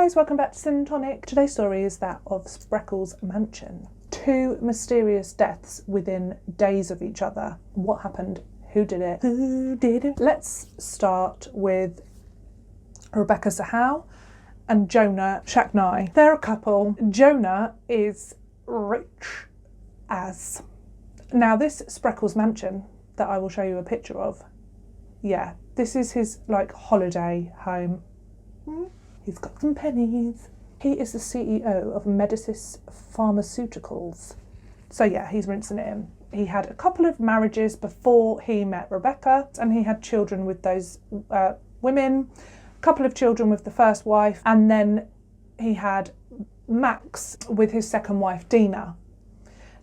guys, welcome back to Sin and Tonic. Today's story is that of Spreckles Mansion. 2 mysterious deaths within days of each other. What happened? Who did it? Who did it? Let's start with Rebecca Sahau and Jonah Shaknai. They're a couple. Jonah is rich as. Now this Spreckles Mansion that I will show you a picture of, yeah, this is his holiday home. He's got some pennies. He is the CEO of Medicis Pharmaceuticals. So yeah, he's rinsing it in. He had a couple of marriages before he met Rebecca, and he had children with those women, a couple of children with the first wife, and then he had Max with his second wife, Dina.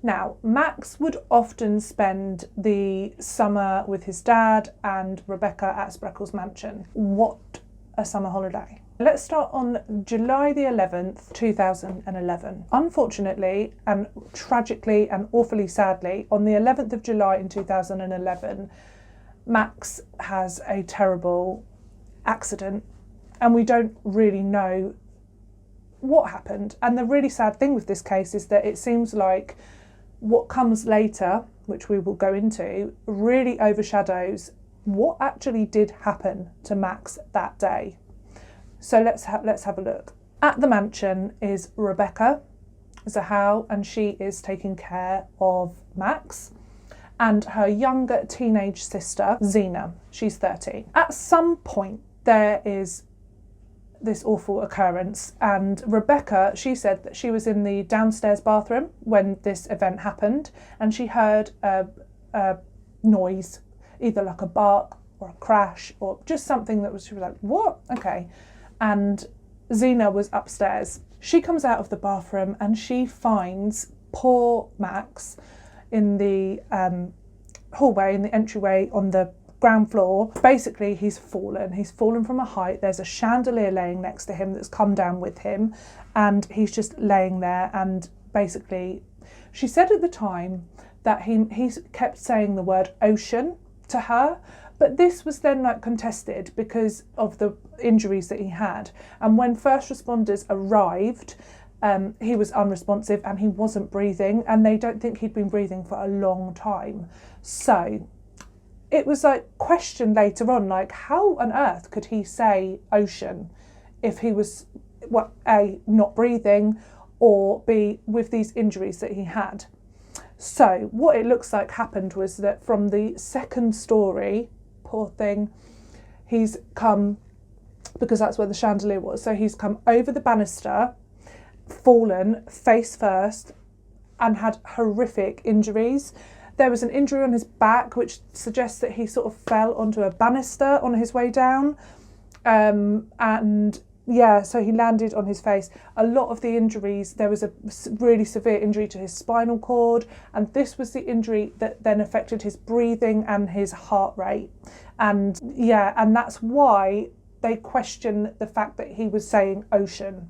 Now, Max would often spend the summer with his dad and Rebecca at Spreckles Mansion. What a summer holiday. Let's start on July the 11th, 2011. Unfortunately, and tragically and awfully sadly, on the 11th of July in 2011, Max has a terrible accident and we don't really know what happened. And the really sad thing with this case is that it seems like what comes later, which we will go into, really overshadows what actually did happen to Max that day. So let's have a look. At the mansion is Rebecca Sahau, and she is taking care of Max and her younger teenage sister, Zena. She's 13. At some point, there is this awful occurrence, and Rebecca, she said that she was in the downstairs bathroom when this event happened, and she heard a noise, either like a bark or a crash or just something that was, she was like, what? Okay. And Zena was upstairs. She comes out of the bathroom and she finds poor Max in the hallway, in the entryway on the ground floor. Basically, he's fallen from a height. There's a chandelier laying next to him that's come down with him, and he's just laying there. And basically, she said at the time that he kept saying the word ocean to her, but this was then contested because of the injuries that he had. And when first responders arrived, he was unresponsive and he wasn't breathing, and they don't think he'd been breathing for a long time. So it was questioned later on, how on earth could he say ocean if he was, A, not breathing, or B, with these injuries that he had. So what it looks like happened was that from the second story, poor thing, he's come, because that's where the chandelier was, so he's come over the banister, fallen face first, and had horrific injuries. There was an injury on his back, which suggests that he sort of fell onto a banister on his way down. And yeah, so he landed on his face. A lot of the injuries, there was a really severe injury to his spinal cord, and this was the injury that then affected his breathing and his heart rate. And yeah, and that's why they question the fact that he was saying ocean.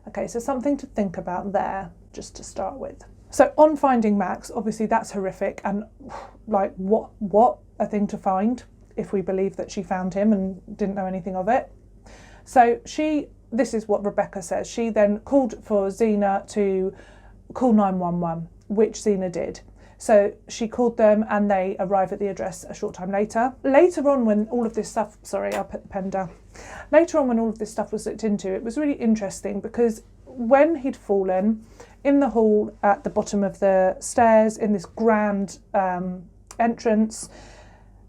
Okay, so something to think about there, just to start with. So on finding Max, obviously that's horrific, and what a thing to find, if we believe that she found him and didn't know anything of it. So this is what Rebecca says. She then called for Zena to call 911, which Zena did. So she called them and they arrive at the address a short time later. Later on when all of this stuff, sorry, I'll put the pen down. Later on when all of this stuff was looked into, it was really interesting because when he'd fallen in the hall at the bottom of the stairs in this grand entrance,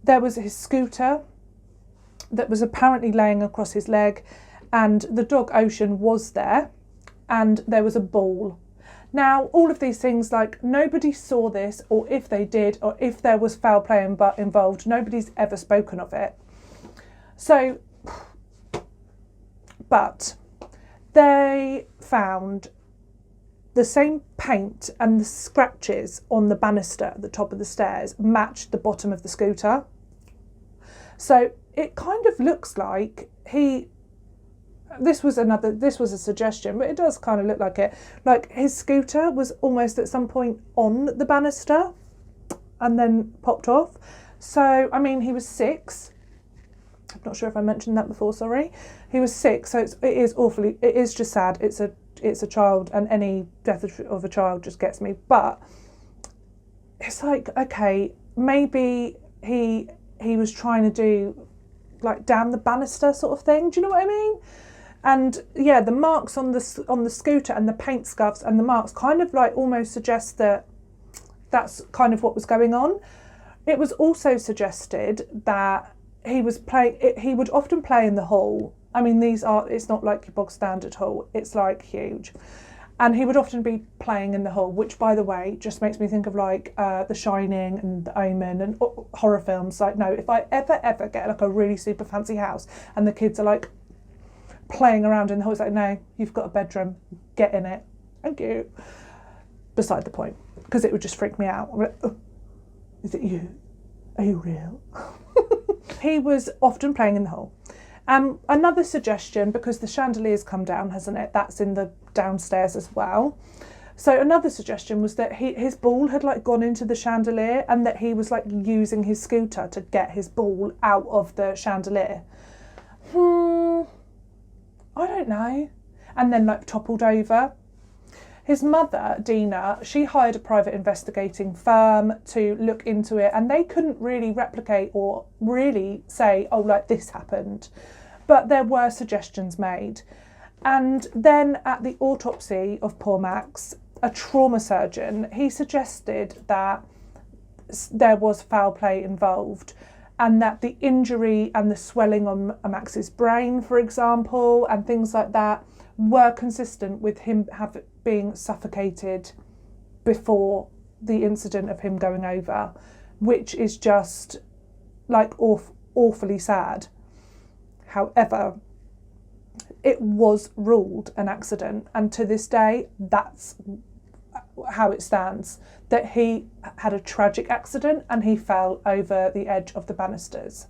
there was his scooter that was apparently laying across his leg, and the dog Ocean was there, and there was a ball. Now, all of these things, nobody saw this, or if they did, or if there was foul play involved, nobody's ever spoken of it. So, but they found the same paint and the scratches on the banister at the top of the stairs matched the bottom of the scooter. So it kind of looks like this was a suggestion, but it does kind of look like it. Like his scooter was almost at some point on the banister and then popped off. So, I mean, he was 6. I'm not sure if I mentioned that before, sorry. He was 6, so it is just sad. It's a child, and any death of a child just gets me. But it's like, okay, maybe he was trying to do like down the banister sort of thing. Do you know what I mean? And yeah, the marks on the scooter and the paint scuffs and the marks kind of like almost suggest that that's kind of what was going on. It was also suggested that he would often play in the hall. I mean, it's not like your bog standard hall, it's like huge. And he would often be playing in the hall, which, by the way, just makes me think of like The Shining and The Omen and horror films. Like, no, if I ever get like a really super fancy house and the kids are like playing around in the hall, it's like, no, you've got a bedroom, get in it. Thank you. Beside the point, because it would just freak me out. I'm like, oh, is it you? Are you real? He was often playing in the hall. Another suggestion, because the chandelier's come down, hasn't it? That's in the downstairs as well. So another suggestion was that his ball had like gone into the chandelier, and that he was like using his scooter to get his ball out of the chandelier. I don't know. And then like toppled over. His mother, Dina, she hired a private investigating firm to look into it, and they couldn't really replicate or really say, oh, like this happened. But there were suggestions made. And then at the autopsy of poor Max, a trauma surgeon, he suggested that there was foul play involved, and that the injury and the swelling on Max's brain, for example, and things like that, were consistent with him being suffocated before the incident of him going over, which is just like awfully sad. However, it was ruled an accident, and to this day that's how it stands, that he had a tragic accident and he fell over the edge of the banisters.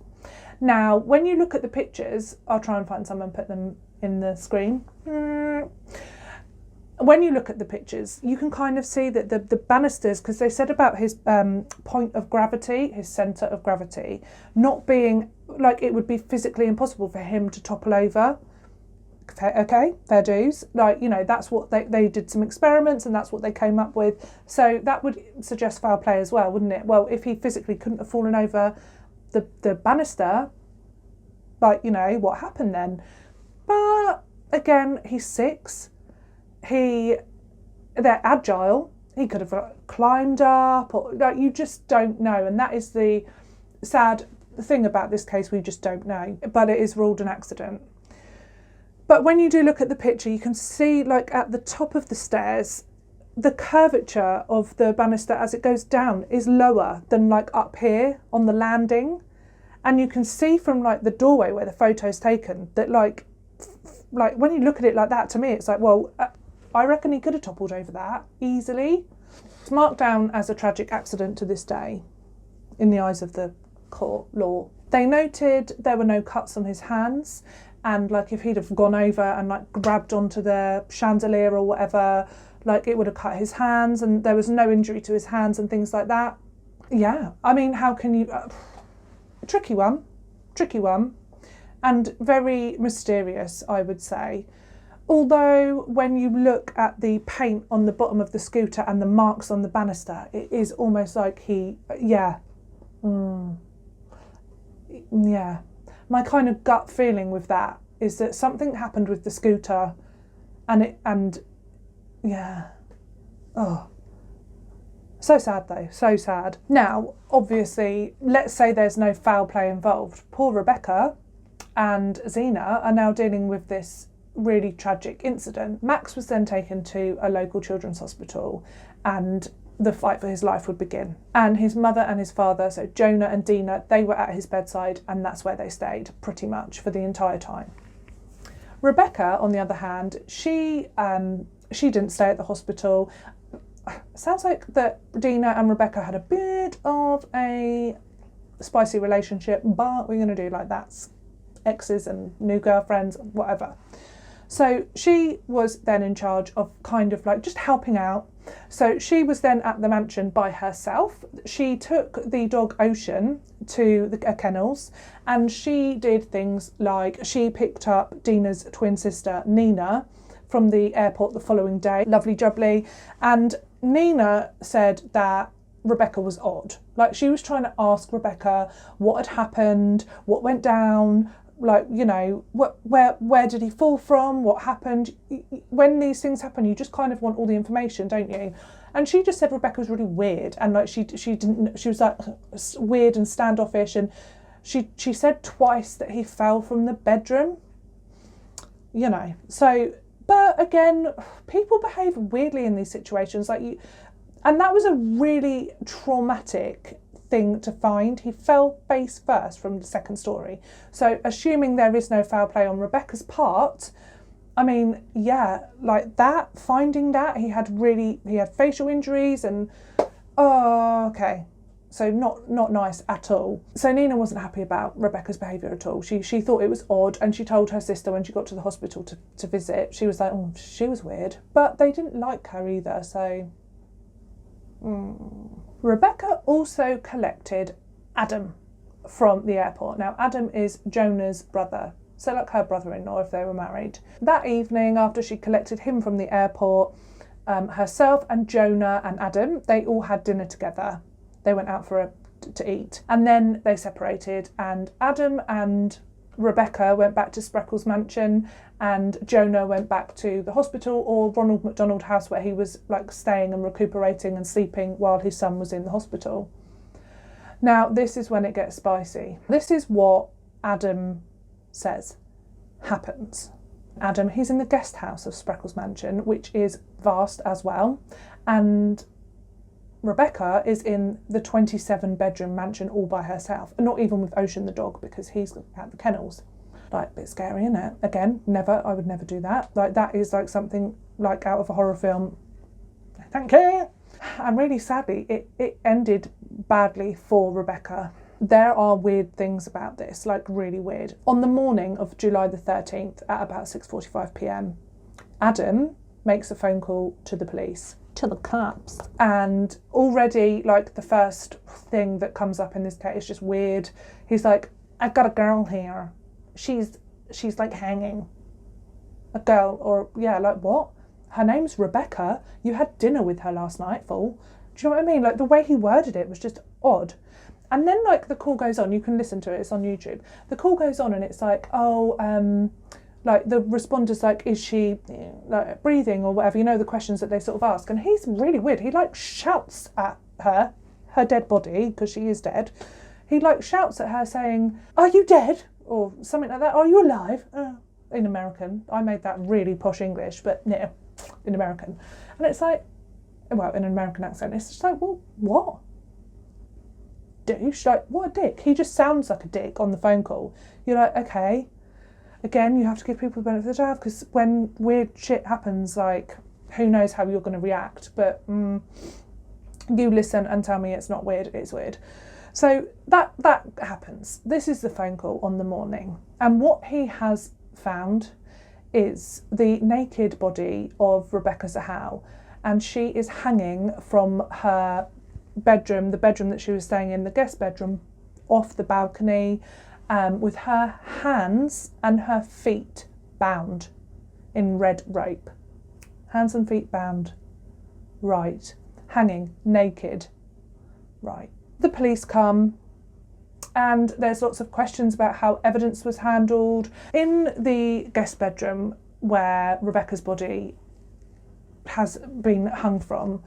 Now, when you look at the pictures, I'll try and find some and put them in the screen. When you look at the pictures, you can kind of see that the banisters, because they said about his point of gravity, his centre of gravity, not being, like, it would be physically impossible for him to topple over. Okay, fair dues. Like, you know, that's what they did some experiments and that's what they came up with. So that would suggest foul play as well, wouldn't it? Well, if he physically couldn't have fallen over the banister, like, you know, what happened then? But again, he's 6. They're agile. He could have climbed up, or like, you just don't know. And that is the sad thing about this case, we just don't know. But it is ruled an accident. But when you do look at the picture, you can see, like, at the top of the stairs, the curvature of the banister as it goes down is lower than like up here on the landing. And you can see from like the doorway where the photo's taken that like when you look at it like that, to me it's like, well, I reckon he could have toppled over that easily. It's marked down as a tragic accident to this day in the eyes of the court law. They noted there were no cuts on his hands, and like if he'd have gone over and like grabbed onto the chandelier or whatever, like it would have cut his hands, and there was no injury to his hands and things like that. Yeah, I mean, how can you... tricky one, and very mysterious, I would say. Although when you look at the paint on the bottom of the scooter and the marks on the banister, it is almost like yeah. My kind of gut feeling with that is that something happened with the scooter, so sad though, so sad. Now, obviously, let's say there's no foul play involved. Poor Rebecca and Zena are now dealing with this really tragic incident. Max was then taken to a local children's hospital, and the fight for his life would begin. And his mother and his father, so Jonah and Dina, they were at his bedside, and that's where they stayed pretty much for the entire time. Rebecca, on the other hand, she didn't stay at the hospital. Sounds like that Dina and Rebecca had a bit of a spicy relationship, but we're going to do like that. Exes and new girlfriends, whatever. So she was then in charge of kind of like just helping out. So she was then at the mansion by herself. She took the dog Ocean to the kennels, and she did things like she picked up Dina's twin sister Nina from the airport the following day, lovely jubbly, and Nina said that Rebecca was odd. Like, she was trying to ask Rebecca what had happened, what went down, like, you know, where did he fall from, what happened. When these things happen, you just kind of want all the information, don't you? And she just said Rebecca was really weird, and like she was like weird and standoffish, and she said twice that he fell from the bedroom, you know. So, but again, people behave weirdly in these situations, like you, and that was a really traumatic thing to find. He fell face first from the second story. So assuming there is no foul play on Rebecca's part, I mean, yeah, like that, finding that, he had facial injuries and, oh, okay. So not nice at all. So Nina wasn't happy about Rebecca's behaviour at all. She thought it was odd, and she told her sister when she got to the hospital to visit, she was like, oh, she was weird. But they didn't like her either, so... Rebecca also collected Adam from the airport. Now, Adam is Jonah's brother, so like her brother-in-law if they were married. That evening, after she collected him from the airport, herself and Jonah and Adam, they all had dinner together. They went out to eat, and then they separated, and Adam and Rebecca went back to Spreckles Mansion, and Jonah went back to the hospital or Ronald McDonald House, where he was like staying and recuperating and sleeping while his son was in the hospital. Now, this is when it gets spicy. This is what Adam says happens. Adam, he's in the guest house of Spreckles Mansion, which is vast as well, and Rebecca is in the 27-bedroom mansion all by herself, and not even with Ocean the dog, because he's at the kennels. Like, a bit scary, isn't it? Again, I would never do that. Like, that is like something like out of a horror film. Thank you. And really sadly, it ended badly for Rebecca. There are weird things about this, like really weird. On the morning of July the 13th at about 6:45 p.m, Adam makes a phone call to the police. To the cops. And already, like, the first thing that comes up in this case is just weird. He's like, I've got a girl here. She's like hanging. A girl, or yeah, like what? Her name's Rebecca. You had dinner with her last night, fool. Do you know what I mean? Like, the way he worded it was just odd. And then, like, the call goes on. You can listen to it. It's on YouTube. The call goes on, and it's like, like, the responder's like, is she like breathing or whatever, you know, the questions that they sort of ask. And he's really weird. He like shouts at her dead body, because she is dead. He like shouts at her saying, are you dead? Or something like that. Are you alive? In American. I made that really posh English, but yeah, in American. And it's like, well, in an American accent, it's just like, well, what? Douche? Like, what a dick. He just sounds like a dick on the phone call. You're like, okay. Again, you have to give people the benefit of the doubt, because when weird shit happens, like, who knows how you're going to react, but you listen and tell me it's not weird, it's weird. So that happens. This is the phone call on the morning, and what he has found is the naked body of Rebecca Zahau, and she is hanging from her bedroom, the bedroom that she was staying in, the guest bedroom, off the balcony, with her hands and her feet bound in red rope. Hands and feet bound. Right. Hanging naked. Right. The police come, and there's lots of questions about how evidence was handled. In the guest bedroom where Rebecca's body has been hung from,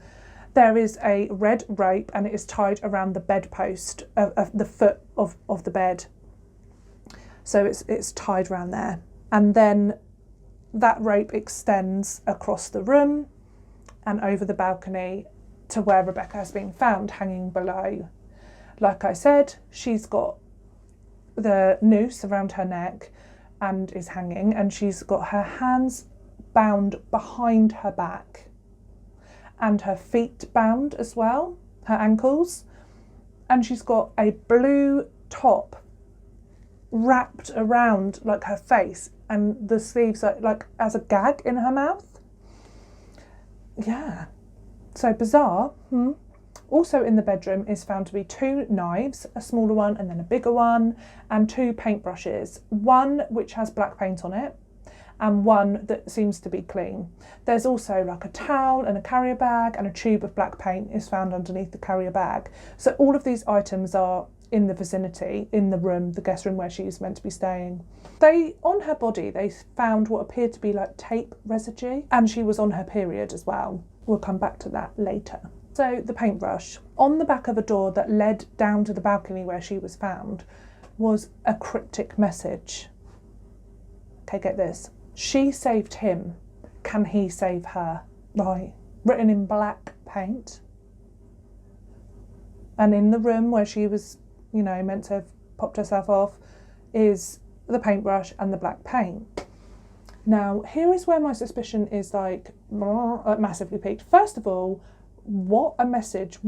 there is a red rope, and it is tied around the bedpost of the foot of the bed. So it's tied around there. And then that rope extends across the room and over the balcony to where Rebecca has been found, hanging below. Like I said, she's got the noose around her neck and is hanging, and she's got her hands bound behind her back and her feet bound as well, her ankles. And she's got a blue top wrapped around, like, her face and the sleeves are like as a gag in her mouth. Yeah, so bizarre. Also in the bedroom is found to be 2 knives, a smaller one and then a bigger one, and 2 paintbrushes, one which has black paint on it and one that seems to be clean. There's also like a towel and a carrier bag, and a tube of black paint is found underneath the carrier bag. So all of these items are in the vicinity, in the room, the guest room where she's meant to be staying. On her body, they found what appeared to be like tape residue, and she was on her period as well. We'll come back to that later. So the paintbrush. On the back of a door that led down to the balcony where she was found was a cryptic message. Okay, get this. She saved him. Can he save her? Right. Written in black paint. And in the room where she was, meant to have popped herself off is the paintbrush and the black paint. Now, here is where my suspicion is like massively peaked. First of all, what a message.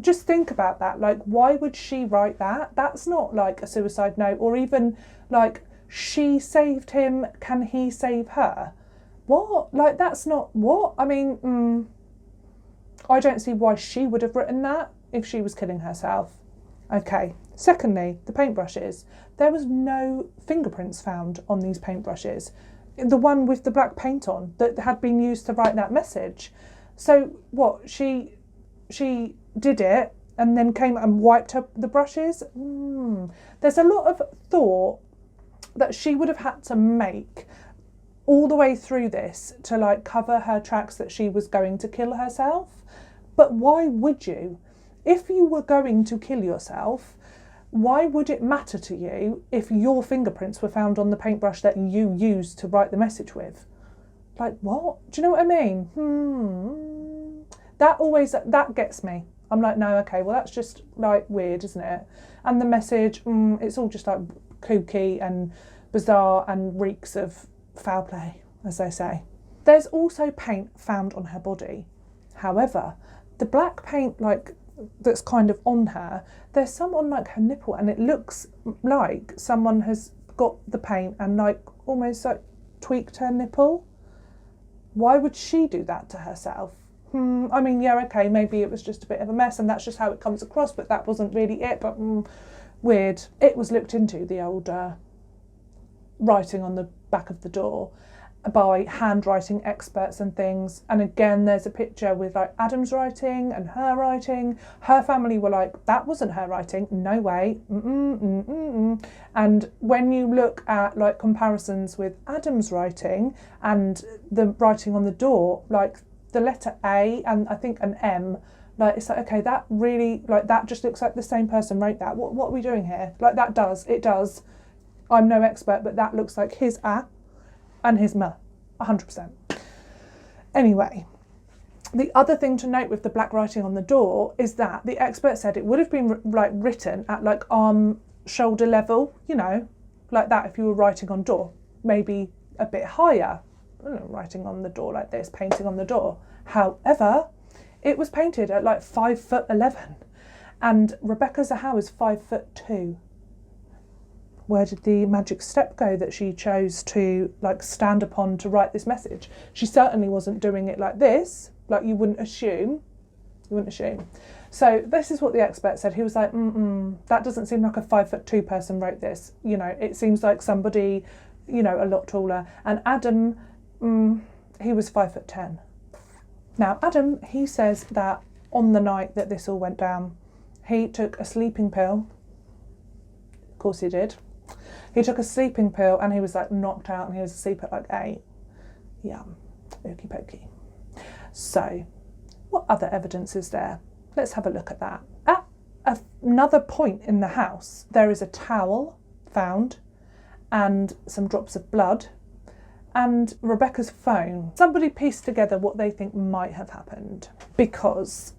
Just think about that. Like, why would she write that? That's not like a suicide note, or even like, she saved him, can he save her? What? Like, that's not what? I mean, I don't see why she would have written that if she was killing herself. Okay. Secondly, the paintbrushes. There was no fingerprints found on these paintbrushes. The one with the black paint on that had been used to write that message. So what, she did it and then came and wiped the brushes? There's a lot of thought that she would have had to make all the way through this to like cover her tracks that she was going to kill herself. But why would you? If you were going to kill yourself, why would it matter to you if your fingerprints were found on the paintbrush that you used to write the message with? Like, what? Do you know what I mean? That gets me. I'm like, no, okay, well, that's just like weird, isn't it? And the message, it's all just like kooky and bizarre and reeks of foul play, as they say. There's also paint found on her body. However, the black paint, like, that's kind of on her, there's some on like her nipple, and it looks like someone has got the paint and like almost like tweaked her nipple. Why would she do that to herself? I mean, yeah, okay, maybe it was just a bit of a mess and that's just how it comes across, but that wasn't really it. But weird. It was looked into, the old writing on the back of the door, by handwriting experts and things. And again, there's a picture with like Adam's writing and her writing. Her family were like, that wasn't her writing, no way. And when you look at like comparisons with Adam's writing and the writing on the door, like the letter A and I think an M, like it's like, okay, that really, like that just looks like the same person wrote that. What are we doing here? Like it does. I'm no expert, but that looks like his A and his M, 100%. Anyway, the other thing to note with the black writing on the door is that the expert said it would have been like written at like arm shoulder level, like that if you were writing on door, maybe a bit higher, writing on the door like this, painting on the door. However, it was painted at like 5'11", and Rebecca Zahau is 5'2". Where did the magic step go that she chose to like stand upon to write this message? She certainly wasn't doing it like this, like you wouldn't assume. So this is what the expert said. He was like, that doesn't seem like a 5'2" person wrote this. It seems like somebody, a lot taller. And Adam, he was 5'10". Now, Adam, he says that on the night that this all went down, he took a sleeping pill. Of course he did. He took a sleeping pill and he was like knocked out and he was asleep at like 8. Yum. Okie pokey. So, what other evidence is there? Let's have a look at that. At another point in the house, there is a towel found and some drops of blood and Rebecca's phone. Somebody pieced together what they think might have happened, because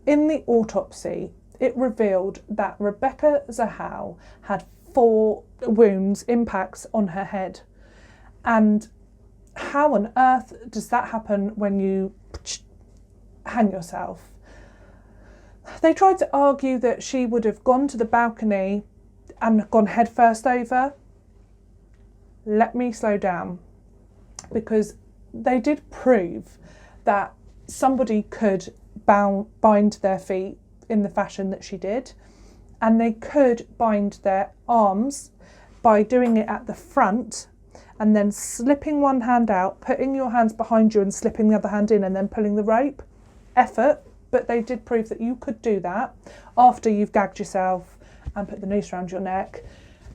in the autopsy, it revealed that Rebecca Zahau had 4 wounds, impacts on her head. And how on earth does that happen when you hang yourself? They tried to argue that she would have gone to the balcony and gone head first over. let me slow down, because they did prove that somebody could bind their feet in the fashion that she did, and they could bind their arms by doing it at the front and then slipping one hand out, putting your hands behind you and slipping the other hand in and then pulling the rope. Effort, but they did prove that you could do that after you've gagged yourself and put the noose around your neck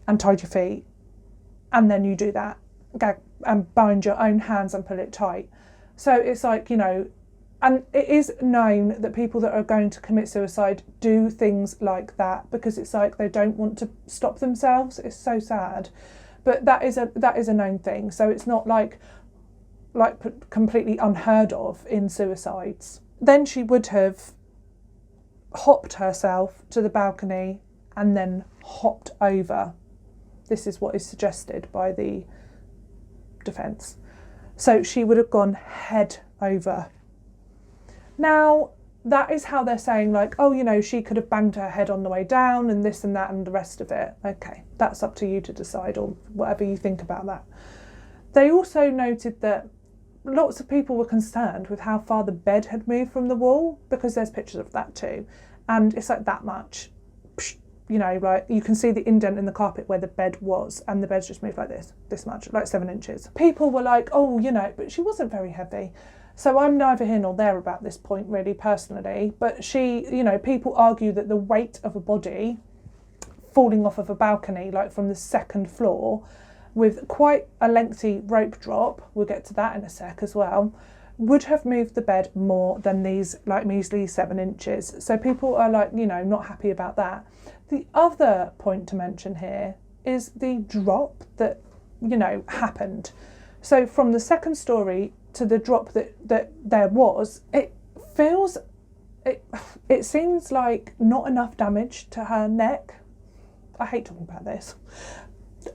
and tied your feet, and then you do that, gag and bind your own hands and pull it tight. So it's like, you know, and it is known that people that are going to commit suicide do things like that because it's like they don't want to stop themselves. It's so sad, but that is a known thing. So it's not like completely unheard of in suicides. Then she would have hopped herself to the balcony and then hopped over. This is what is suggested by the defence. So she would have gone head over. Now, that is how they're saying, like, oh, you know, she could have banged her head on the way down and this and that and the rest of it. Okay, that's up to you to decide, or whatever you think about that. They also noted that lots of people were concerned with how far the bed had moved from the wall, because there's pictures of that too. And it's like that much, you know, like you can see the indent in the carpet where the bed was, and the bed's just moved like this much, like 7 inches. People were like, oh, you know, but she wasn't very heavy. So I'm neither here nor there about this point really personally, but she, you know, people argue that the weight of a body falling off of a balcony, like from the 2nd floor, with quite a lengthy rope drop, we'll get to that in a sec as well, would have moved the bed more than these like measly 7 inches. So people are like, you know, not happy about that. The other point to mention here is the drop that, you know, happened. So from the 2nd story to the drop that there was, it seems like not enough damage to her neck. I hate talking about this.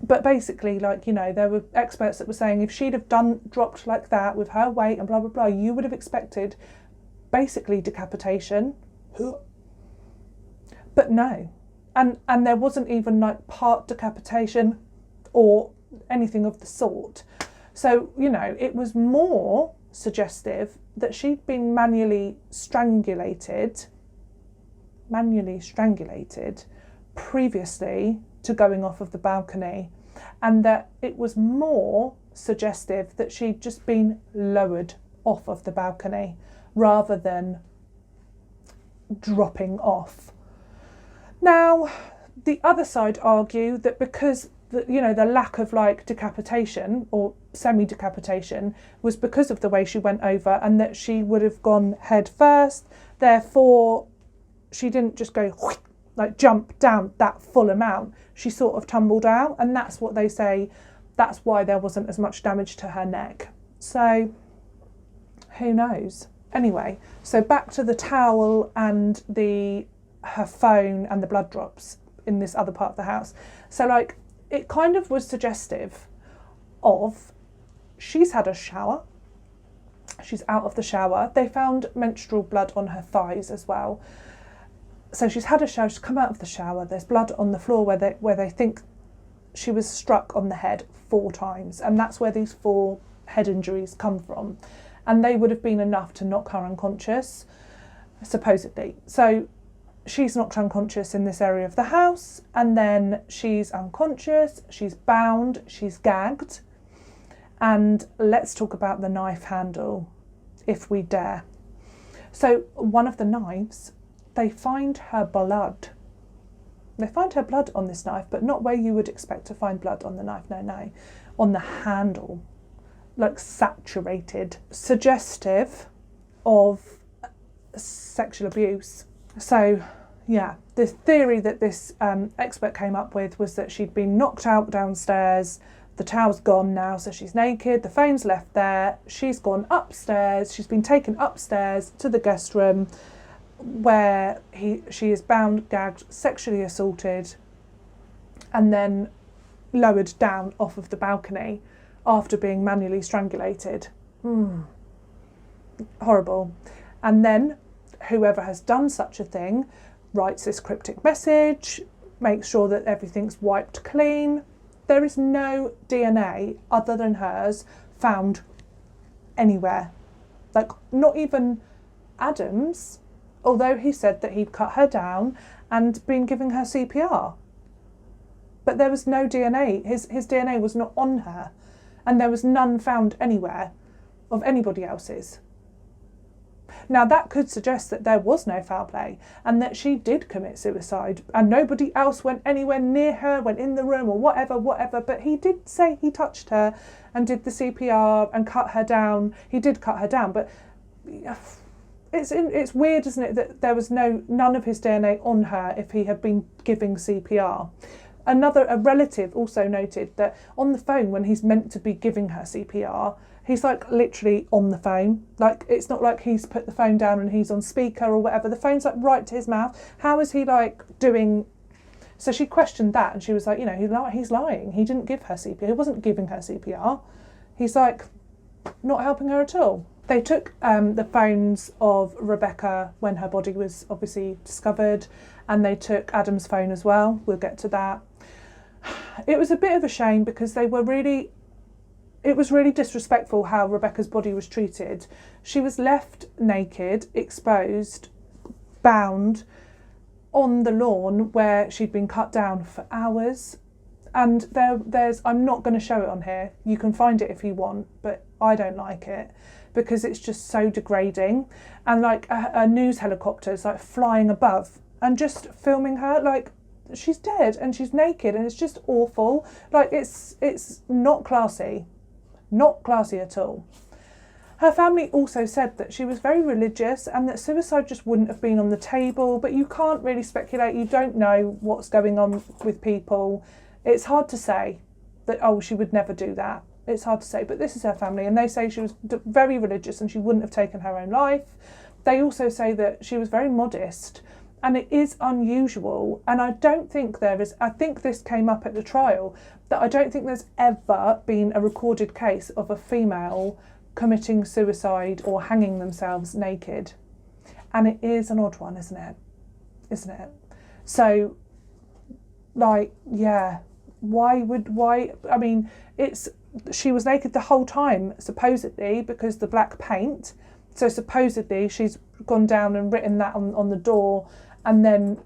But basically, like, you know, there were experts that were saying if she'd have dropped like that with her weight and blah, blah, blah, you would have expected basically decapitation. But no. And there wasn't even like part decapitation or anything of the sort. So, you know, it was more suggestive that she'd been manually strangulated previously to going off of the balcony, and that it was more suggestive that she'd just been lowered off of the balcony rather than dropping off. Now, the other side argue that because the lack of like decapitation or semi-decapitation was because of the way she went over, and that she would have gone head first, therefore she didn't just go like jump down that full amount, she sort of tumbled out, and that's what they say, that's why there wasn't as much damage to her neck. So who knows? Anyway, so back to the towel and her phone and the blood drops in this other part of the house. So like it kind of was suggestive of she's had a shower, she's out of the shower. They found menstrual blood on her thighs as well. So she's had a shower, she's come out of the shower, there's blood on the floor where they think she was struck on the head 4 times, and that's where these 4 head injuries come from. And they would have been enough to knock her unconscious, supposedly. So she's knocked unconscious in this area of the house, and then she's unconscious, she's bound, she's gagged. And let's talk about the knife handle, if we dare. So one of the knives, they find her blood. They find her blood on this knife, but not where you would expect to find blood on the knife, no. On the handle, like saturated, suggestive of sexual abuse. So yeah, the theory that this expert came up with was that she'd been knocked out downstairs, the towel's gone now, so she's naked, the phone's left there, she's gone upstairs, she's been taken upstairs to the guest room where she is bound, gagged, sexually assaulted, and then lowered down off of the balcony after being manually strangulated. Horrible. And then whoever has done such a thing writes this cryptic message, makes sure that everything's wiped clean, There is no DNA other than hers found anywhere. Like, not even Adam's, although he said that he'd cut her down and been giving her CPR. But there was no DNA. His DNA was not on her, and there was none found anywhere of anybody else's. Now, that could suggest that there was no foul play and that she did commit suicide and nobody else went anywhere near her, went in the room or whatever, but he did say he touched her and did the CPR and cut her down. He did cut her down, but it's weird, isn't it, that there was none of his DNA on her if he had been giving CPR. A relative also noted that on the phone when he's meant to be giving her CPR, he's like literally on the phone. Like, it's not like he's put the phone down and he's on speaker or whatever. The phone's like right to his mouth. How is he like doing? So she questioned that and she was like, he's lying. He didn't give her CPR. He wasn't giving her CPR. He's like not helping her at all. They took the phones of Rebecca when her body was obviously discovered, and they took Adam's phone as well. We'll get to that. It was a bit of a shame because it was really disrespectful how Rebecca's body was treated. She was left naked, exposed, bound on the lawn where she'd been cut down for hours. And there's, I'm not going to show it on here. You can find it if you want, but I don't like it because it's just so degrading. And like a news helicopter is like flying above and just filming her, like she's dead and she's naked and it's just awful. Like it's not classy. Not classy at all. Her family also said that she was very religious and that suicide just wouldn't have been on the table, but you can't really speculate. You don't know what's going on with people. It's hard to say that, she would never do that. It's hard to say, but this is her family and they say she was very religious and she wouldn't have taken her own life. They also say that she was very modest, and it is unusual, and I think this came up at the trial, that I don't think there's ever been a recorded case of a female committing suicide or hanging themselves naked. And it is an odd one, isn't it? So, like, yeah, she was naked the whole time, supposedly, because the black paint. So supposedly she's gone down and written that on the door, and then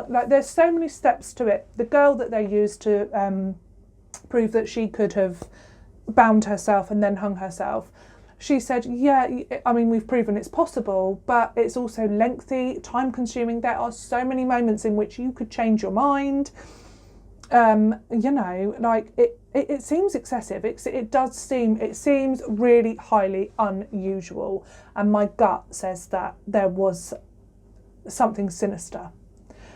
like there's so many steps to it. The girl that they used to prove that she could have bound herself and then hung herself, she said, we've proven it's possible, but it's also lengthy, time consuming. There are so many moments in which you could change your mind. It seems excessive. It seems really highly unusual, and my gut says that there was something sinister.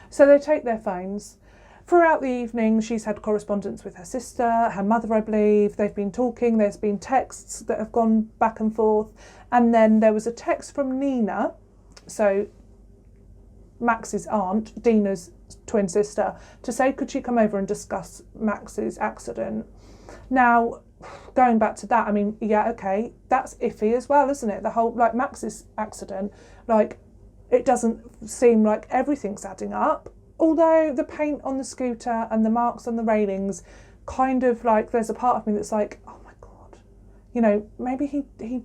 So they take their phones. Throughout the evening, she's had correspondence with her sister, her mother, I believe. They've been talking. There's been texts that have gone back and forth, and then there was a text from Nina, so Max's aunt, Dina's twin sister, to say could she come over and discuss Max's accident. Now, going back to that, that's iffy as well, isn't it? The whole, like, Max's accident, like, it doesn't seem like everything's adding up, although the paint on the scooter and the marks on the railings kind of, like, there's a part of me that's like, oh my God, maybe he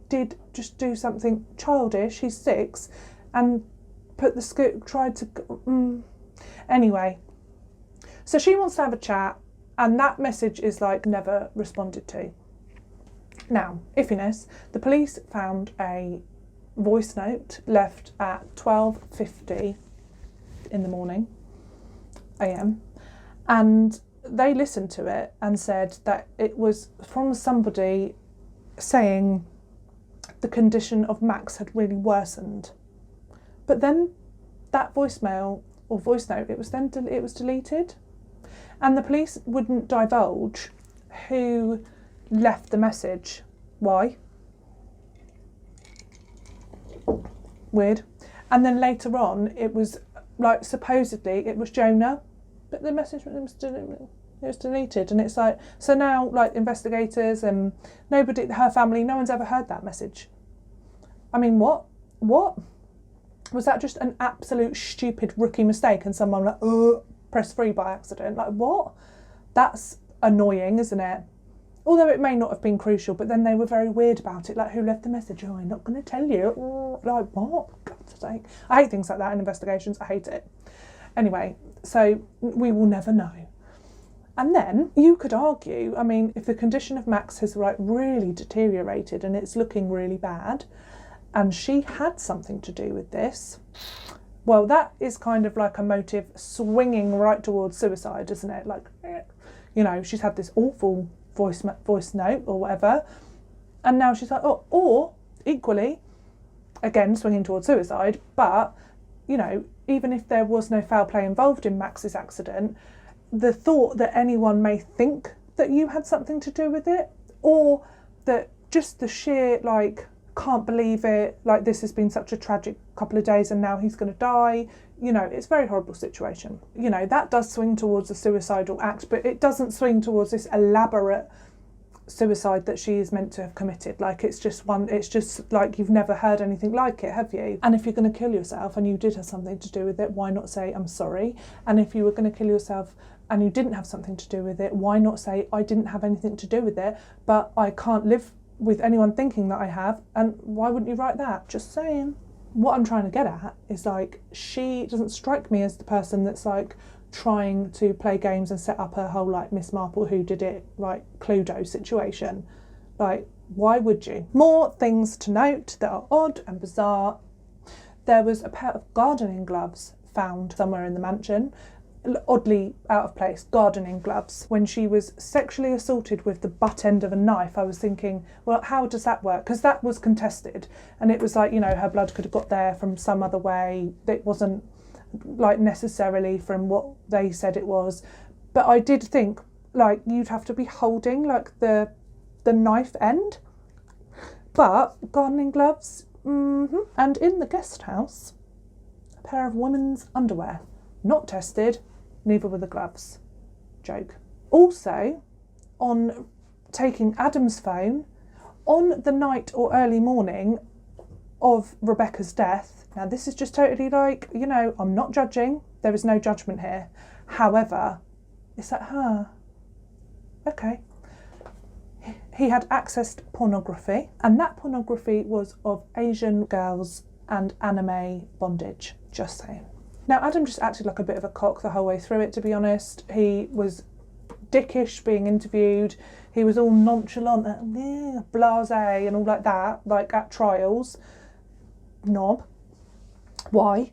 did just do something childish, he's 6, and put the tried to anyway. So she wants to have a chat, and that message is like never responded to. Now, iffiness, the police found a voice note left at 12:50 in the morning AM, and they listened to it and said that it was from somebody saying the condition of Max had really worsened. But then that voicemail or voice note, it was deleted, and the police wouldn't divulge who left the message. Why? Weird. And then later on, it was like supposedly it was Jonah, but the message was deleted, and it's like, so now like investigators and nobody, her family, no one's ever heard that message. I mean, what? Was that just an absolute stupid rookie mistake and someone like, press free by accident? Like, what? That's annoying, isn't it? Although it may not have been crucial, but then they were very weird about it. Like, who left the message? Oh, I'm not going to tell you. Like, what? God's sake. I hate things like that in investigations. I hate it. Anyway, so we will never know. And then you could argue, I mean, if the condition of Max has really deteriorated and it's looking really bad, and she had something to do with this, well, that is kind of like a motive swinging right towards suicide, isn't it? Like, you know, she's had this awful voice note or whatever, and now she's like, oh, or equally, again, swinging towards suicide, but, you know, even if there was no foul play involved in Max's accident, the thought that anyone may think that you had something to do with it, or that just the sheer, like, can't believe it, like, this has been such a tragic couple of days and now he's going to die, you know, it's a very horrible situation. You know, that does swing towards a suicidal act, but it doesn't swing towards this elaborate suicide that she is meant to have committed. Like, it's just like, you've never heard anything like it, have you? And if you're going to kill yourself and you did have something to do with it, why not say I'm sorry? And if you were going to kill yourself and you didn't have something to do with it, why not say I didn't have anything to do with it, but I can't live with anyone thinking that I have? And why wouldn't you write that? Just saying. What I'm trying to get at is, like, she doesn't strike me as the person that's like trying to play games and set up her whole, like, Miss Marple who did it, like, Cluedo situation. Like, why would you? More things to note that are odd and bizarre. There was a pair of gardening gloves found somewhere in the mansion. Oddly out of place, gardening gloves. When she was sexually assaulted with the butt end of a knife, I was thinking, well, how does that work? Because that was contested, and it was like, you know, her blood could have got there from some other way. It wasn't, like, necessarily from what they said it was. But I did think, like, you'd have to be holding, like, the knife end. But gardening gloves, And in the guest house, a pair of women's underwear. Not tested, neither were the gloves. Joke. Also, on taking Adam's phone, on the night or early morning of Rebecca's death, now this is just totally like, you know, I'm not judging, there is no judgment here. However, it's like, okay. He had accessed pornography, and that pornography was of Asian girls and anime bondage, just saying. Now, Adam just acted like a bit of a cock the whole way through it, to be honest. He was dickish being interviewed. He was all nonchalant, blasé and all like that, like at trials. Knob. Why?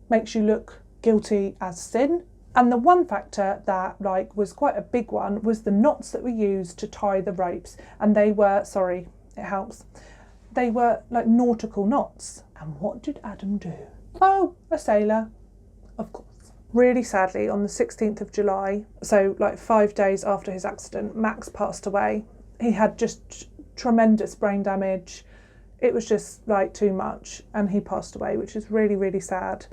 Makes you look guilty as sin. And the one factor that, like, was quite a big one was the knots that were used to tie the ropes. And they were, sorry, it helps, they were like nautical knots. And what did Adam do? Oh, a sailor. Of course. Really sadly, on the 16th of July, so like 5 days after his accident, Max passed away. He had just tremendous brain damage. It was just like too much, and he passed away, which is really, really sad.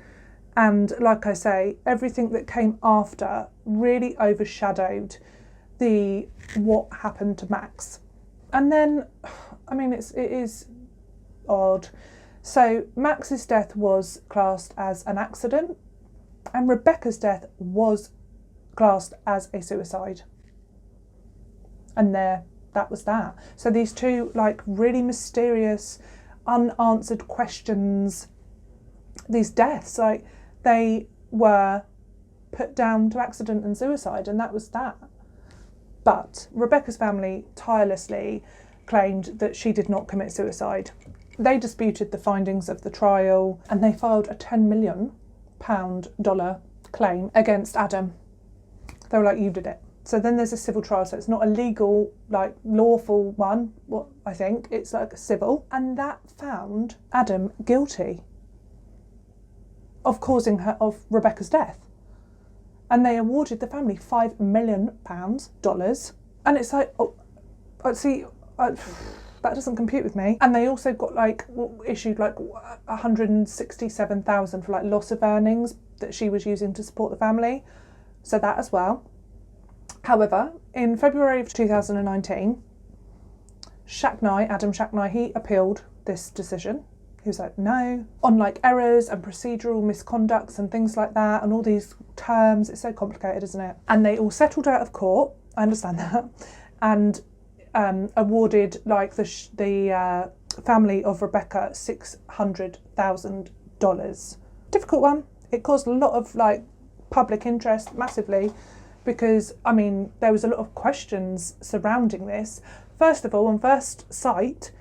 And like I say, everything that came after really overshadowed what happened to Max. And then, I mean, it is odd. So Max's death was classed as an accident, and Rebecca's death was classed as a suicide. And that was that. So these two, like, really mysterious, unanswered questions, these deaths, like, they were put down to accident and suicide, and that was that. But Rebecca's family tirelessly claimed that she did not commit suicide. They disputed the findings of the trial, and they filed a $10 million claim against Adam. They were like, you did it. So then there's a civil trial, so it's not a legal, like, lawful one, what I think, it's like a civil. And that found Adam guilty of of Rebecca's death. And they awarded the family $5 million. And it's like, that doesn't compute with me. And they also got issued $167,000 for like loss of earnings that she was using to support the family. So that as well. However, in February of 2019, Adam Shacknai, he appealed this decision. He was like, no, on like errors and procedural misconducts and things like that, and all these terms. It's so complicated, isn't it? And they all settled out of court, I understand that. And awarded like the family of Rebecca $600,000. Difficult one. It caused a lot of like public interest massively, because I mean there was a lot of questions surrounding this. First of all, on first sight,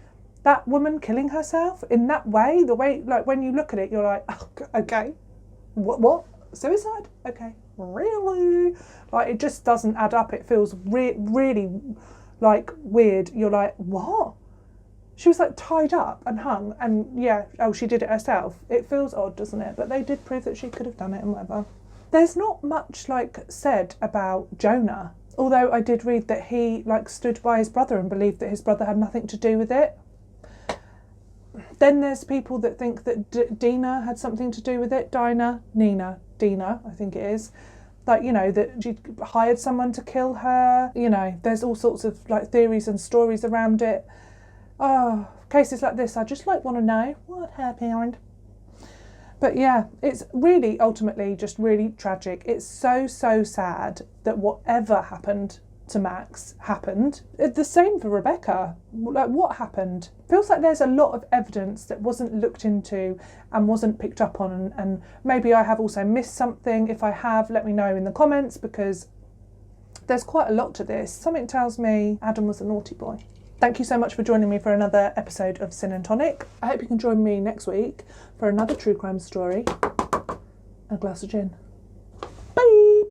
that woman killing herself in that way, the way like when you look at it, you're like, oh, okay, what? Suicide? Okay, really? Like it just doesn't add up. It feels really like weird. You're like, what? She was like tied up and hung, and yeah, oh, she did it herself. It feels odd, doesn't it? But they did prove that she could have done it and whatever. There's not much like said about Jonah, although I did read that he like stood by his brother and believed that his brother had nothing to do with it. Then there's people that think that Dina had something to do with it. Dina, I think it is. Like, you know, that she hired someone to kill her. You know, there's all sorts of like theories and stories around it. Oh, cases like this, I just like want to know what happened. But yeah, it's really ultimately just really tragic. It's so sad that whatever happened to Max happened. The same for Rebecca. Like, what happened? Feels like there's a lot of evidence that wasn't looked into and wasn't picked up on, and maybe I have also missed something. If I have, let me know in the comments, because there's quite a lot to this. Something tells me Adam was a naughty boy. Thank you so much for joining me for another episode of Sin and Tonic. I hope you can join me next week for another true crime story and a glass of gin.